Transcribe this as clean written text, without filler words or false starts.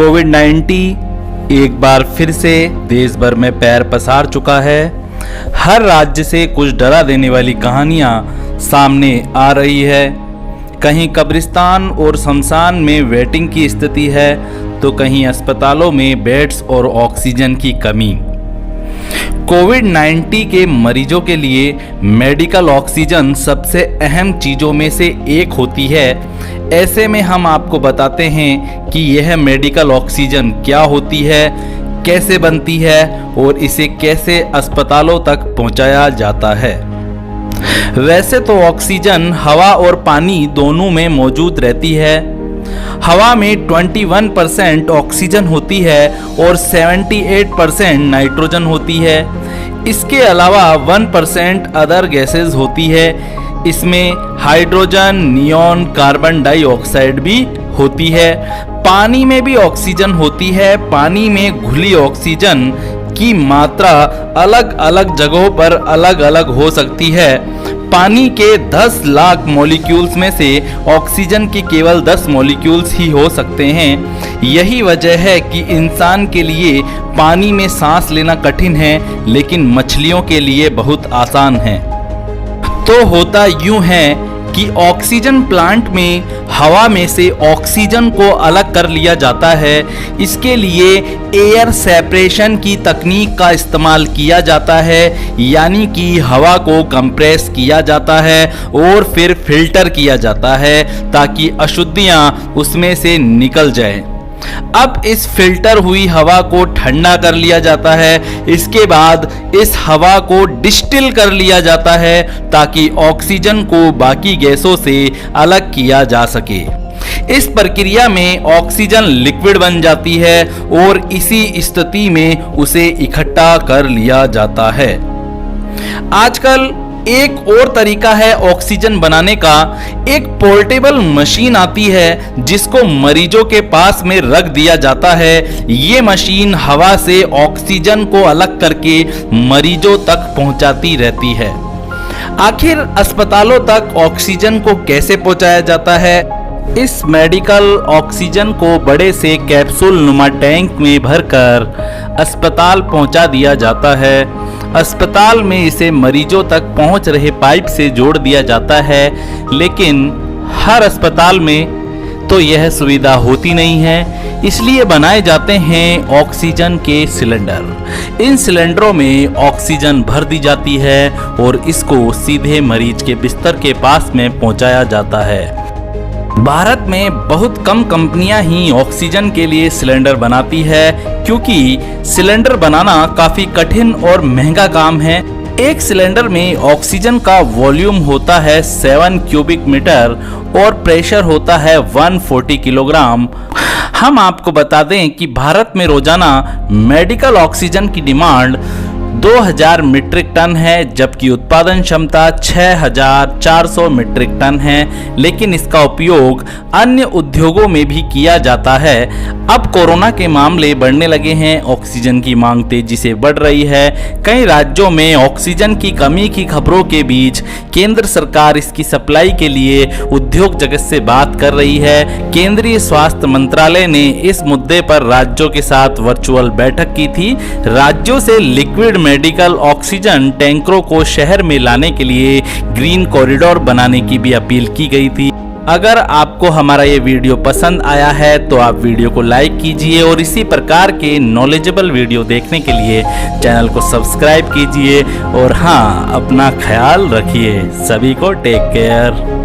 कोविड-19 एक बार फिर से देश भर में पैर पसार चुका है। हर राज्य से कुछ डरा देने वाली कहानियां सामने आ रही है। कहीं कब्रिस्तान और शमशान में वेटिंग की स्थिति है तो कहीं अस्पतालों में बेड्स और ऑक्सीजन की कमी। कोविड-19 के मरीजों के लिए मेडिकल ऑक्सीजन सबसे अहम चीज़ों में से एक होती है। ऐसे में हम आपको बताते हैं कि यह मेडिकल ऑक्सीजन क्या होती है, कैसे बनती है और इसे कैसे अस्पतालों तक पहुंचाया जाता है। वैसे तो ऑक्सीजन हवा और पानी दोनों में मौजूद रहती है। हवा में 21% ऑक्सीजन होती है और 78% नाइट्रोजन होती है। इसके अलावा 1% अदर गैसेस होती है। इसमें हाइड्रोजन, नियॉन, कार्बन डाइऑक्साइड भी होती है। पानी में भी ऑक्सीजन होती है। पानी में घुली ऑक्सीजन की मात्रा अलग अलग जगहों पर अलग अलग हो सकती है। पानी के 10 लाख मॉलिक्यूल्स में से ऑक्सीजन के केवल 10 मॉलिक्यूल्स ही हो सकते हैं। यही वजह है कि इंसान के लिए पानी में सांस लेना कठिन है, लेकिन मछलियों के लिए बहुत आसान है। तो होता यूं है कि ऑक्सीजन प्लांट में हवा में से ऑक्सीजन को अलग कर लिया जाता है। इसके लिए एयर सेपरेशन की तकनीक का इस्तेमाल किया जाता है, यानी कि हवा को कंप्रेस किया जाता है और फिर फिल्टर किया जाता है ताकि अशुद्धियां उसमें से निकल जाएं। अब इस फिल्टर हुई हवा को ठंडा कर लिया जाता है। इसके बाद इस हवा को डिस्टिल कर लिया जाता है ताकि ऑक्सीजन को बाकी गैसों से अलग किया जा सके। इस प्रक्रिया में ऑक्सीजन लिक्विड बन जाती है और इसी स्थिति में उसे इकट्ठा कर लिया जाता है। आजकल एक और तरीका है ऑक्सीजन बनाने का। एक पोर्टेबल मशीन आती है जिसको मरीजों के पास में रख दिया जाता है। ये मशीन हवा से ऑक्सीजन को अलग करके मरीजों तक पहुंचाती रहती है। आखिर अस्पतालों तक ऑक्सीजन को कैसे पहुंचाया जाता है? इस मेडिकल ऑक्सीजन को बड़े से कैप्सूल नुमा टैंक में भरकर अस्पताल पहुंचा दिया जाता है। अस्पताल में इसे मरीजों तक पहुंच रहे पाइप से जोड़ दिया जाता है, लेकिन हर अस्पताल में तो यह सुविधा होती नहीं है। इसलिए बनाए जाते हैं ऑक्सीजन के सिलेंडर। इन सिलेंडरों में ऑक्सीजन भर दी जाती है और इसको सीधे मरीज के बिस्तर के पास में पहुंचाया जाता है। भारत में बहुत कम कंपनियां ही ऑक्सीजन के लिए सिलेंडर बनाती है, क्योंकि सिलेंडर बनाना काफी कठिन और महंगा काम है। एक सिलेंडर में ऑक्सीजन का वॉल्यूम होता है 7 क्यूबिक मीटर और प्रेशर होता है 140 किलोग्राम। हम आपको बता दें कि भारत में रोजाना मेडिकल ऑक्सीजन की डिमांड 2000 मीट्रिक टन है, जबकि उत्पादन क्षमता 6400 मीट्रिक टन है, लेकिन इसका उपयोग अन्य उद्योगों में भी किया जाता है। अब कोरोना के मामले बढ़ने लगे हैं, ऑक्सीजन की मांग तेजी से बढ़ रही है। कई राज्यों में ऑक्सीजन की कमी की खबरों के बीच केंद्र सरकार इसकी सप्लाई के लिए उद्योग जगत से बात कर रही है। केंद्रीय स्वास्थ्य मंत्रालय ने इस मुद्दे पर राज्यों के साथ वर्चुअल बैठक की थी। राज्यों से लिक्विड मेडिकल ऑक्सीजन टैंकरों को शहर में लाने के लिए ग्रीन कॉरिडोर बनाने की भी अपील की गई थी। अगर आपको हमारा ये वीडियो पसंद आया है तो आप वीडियो को लाइक कीजिए और इसी प्रकार के नॉलेजेबल वीडियो देखने के लिए चैनल को सब्सक्राइब कीजिए। और हाँ, अपना ख्याल रखिए। सभी को टेक केयर।